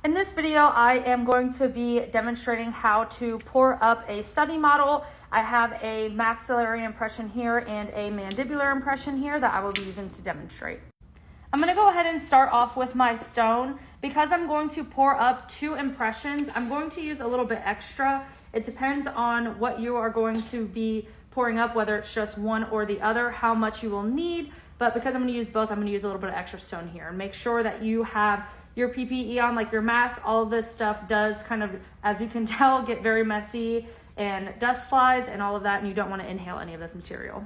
In this video, I am going to be demonstrating how to pour up a study model. I have a maxillary impression here and a mandibular impression here that I will be using to demonstrate. I'm going to go ahead and start off with my stone. Because I'm going to pour up 2 impressions, I'm going to use a little bit extra. It depends on what you are going to be pouring up, whether it's just one or the other, how much you will need. But because I'm going to use both, I'm going to use a little bit of extra stone here. And make sure that you have your PPE on, like your mask. All of this stuff does kind of, as you can tell, get very messy and dust flies and all of that, and you don't want to inhale any of this material.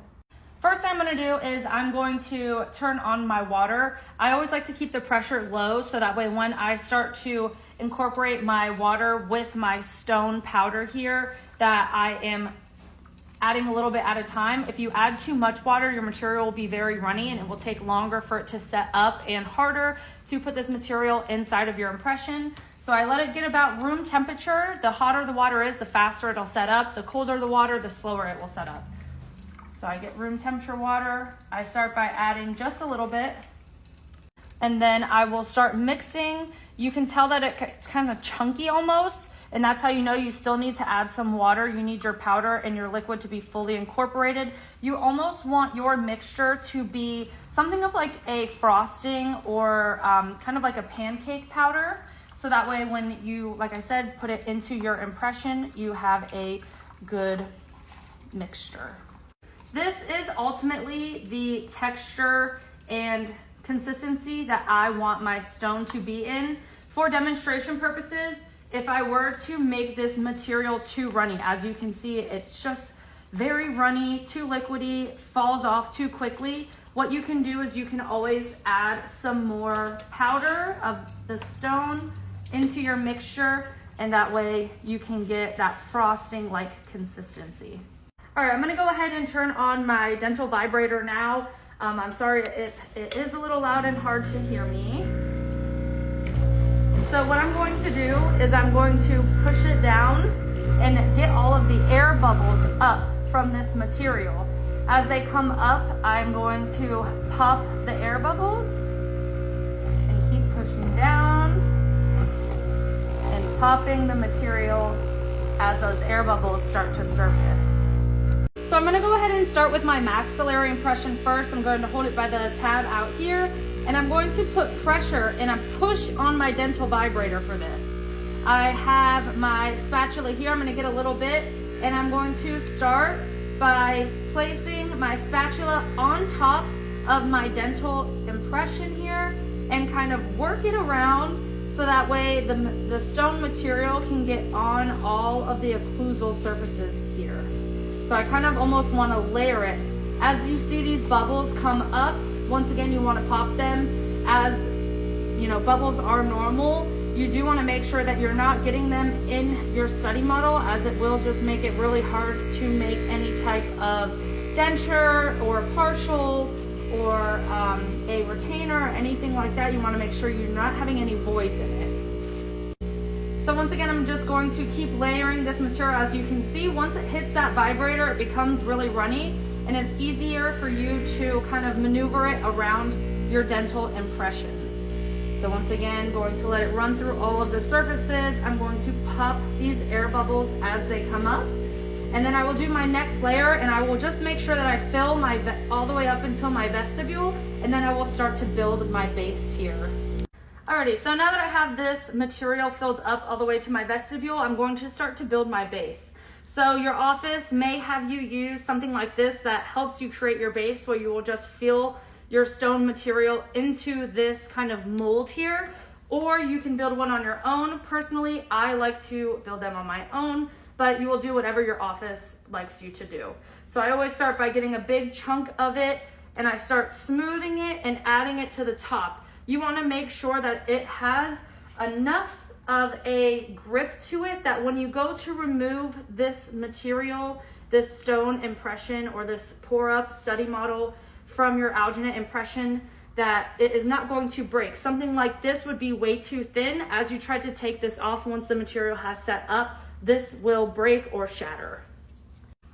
First thing I'm going to do is I'm going to turn on my water. I always like to keep the pressure low so that way when I start to incorporate my water with my stone powder here, that I am adding a little bit at a time. If you add too much water, your material will be very runny and it will take longer for it to set up and harder to put this material inside of your impression. So I let it get about room temperature. The hotter the water is, the faster it'll set up. The colder the water, the slower it will set up. So I get room temperature water. I start by adding just a little bit, and then I will start mixing. You can tell that it's kind of chunky almost, and that's how you know you still need to add some water. You need your powder and your liquid to be fully incorporated. You almost want your mixture to be something of like a frosting or kind of like a pancake powder. So that way when you, like I said, put it into your impression, you have a good mixture. This is ultimately the texture and consistency that I want my stone to be in. For demonstration purposes, if I were to make this material too runny, as you can see, it's just very runny, too liquidy, falls off too quickly. What you can do is you can always add some more powder of the stone into your mixture, and that way you can get that frosting-like consistency. All right, I'm gonna go ahead and turn on my dental vibrator now. I'm sorry if it is a little loud and hard to hear me. So what I'm going to do is I'm going to push it down and get all of the air bubbles up from this material. As they come up, I'm going to pop the air bubbles and keep pushing down and popping the material as those air bubbles start to surface. So I'm going to go ahead and start with my maxillary impression first. I'm going to hold it by the tab out here, and I'm going to put pressure and a push on my dental vibrator for this. I have my spatula here. I'm going to get a little bit, and I'm going to start by placing my spatula on top of my dental impression here and kind of work it around so that way the stone material can get on all of the occlusal surfaces here. So I kind of almost want to layer it. As you see these bubbles come up, once again, you want to pop them. As you know, bubbles are normal. You do want to make sure that you're not getting them in your study model, as it will just make it really hard to make any type of denture or partial or a retainer or anything like that. You want to make sure you're not having any voids in it. So once again, I'm just going to keep layering this material. As you can see, once it hits that vibrator, it becomes really runny, and it's easier for you to kind of maneuver it around your dental impression. So once again, going to let it run through all of the surfaces. I'm going to pop these air bubbles as they come up. And then I will do my next layer, and I will just make sure that I fill my all the way up until my vestibule, and then I will start to build my base here. Alrighty, so now that I have this material filled up all the way to my vestibule, I'm going to start to build my base. So your office may have you use something like this that helps you create your base, where you will just fill your stone material into this kind of mold here, or you can build one on your own. Personally, I like to build them on my own, but you will do whatever your office likes you to do. So I always start by getting a big chunk of it, and I start smoothing it and adding it to the top. You want to make sure that it has enough of a grip to it that when you go to remove this material, this stone impression or this pour up study model from your alginate impression, that it is not going to break. Something like this would be way too thin. As you try to take this off, once the material has set up, this will break or shatter.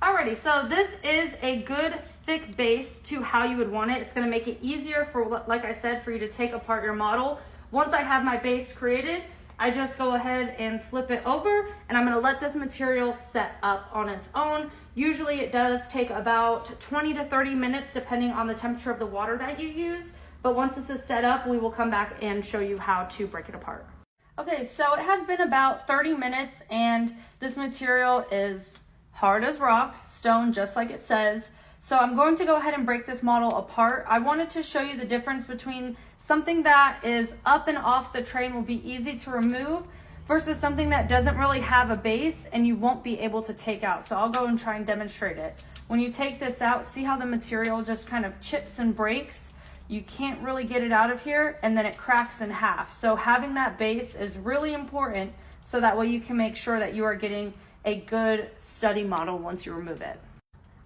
Alrighty, so this is a good thick base to how you would want it. It's going to make it easier for, like I said, for you to take apart your model. Once I have my base created, I just go ahead and flip it over, and I'm gonna let this material set up on its own. Usually it does take about 20 to 30 minutes depending on the temperature of the water that you use. But once this is set up, we will come back and show you how to break it apart. Okay, so it has been about 30 minutes and this material is hard as rock, stone, just like it says. So I'm going to go ahead and break this model apart. I wanted to show you the difference between something that is up and off the tray and will be easy to remove versus something that doesn't really have a base and you won't be able to take out. So I'll go and try and demonstrate it. When you take this out, see how the material just kind of chips and breaks? You can't really get it out of here, and then it cracks in half. So having that base is really important so that way you can make sure that you are getting a good study model once you remove it.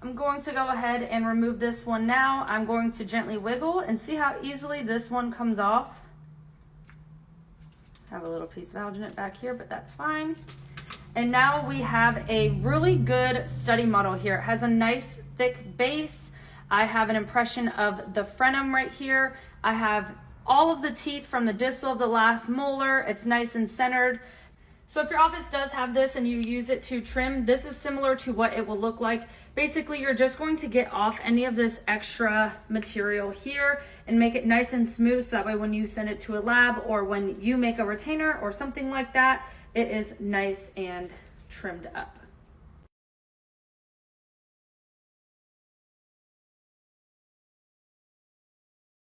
I'm going to go ahead and remove this one now. I'm going to gently wiggle and see how easily this one comes off. I have a little piece of alginate back here, but that's fine. And now we have a really good study model here. It has a nice thick base. I have an impression of the frenum right here. I have all of the teeth from the distal of the last molar. It's nice and centered. So if your office does have this and you use it to trim, this is similar to what it will look like. Basically, you're just going to get off any of this extra material here and make it nice and smooth so that way when you send it to a lab or when you make a retainer or something like that, it is nice and trimmed up.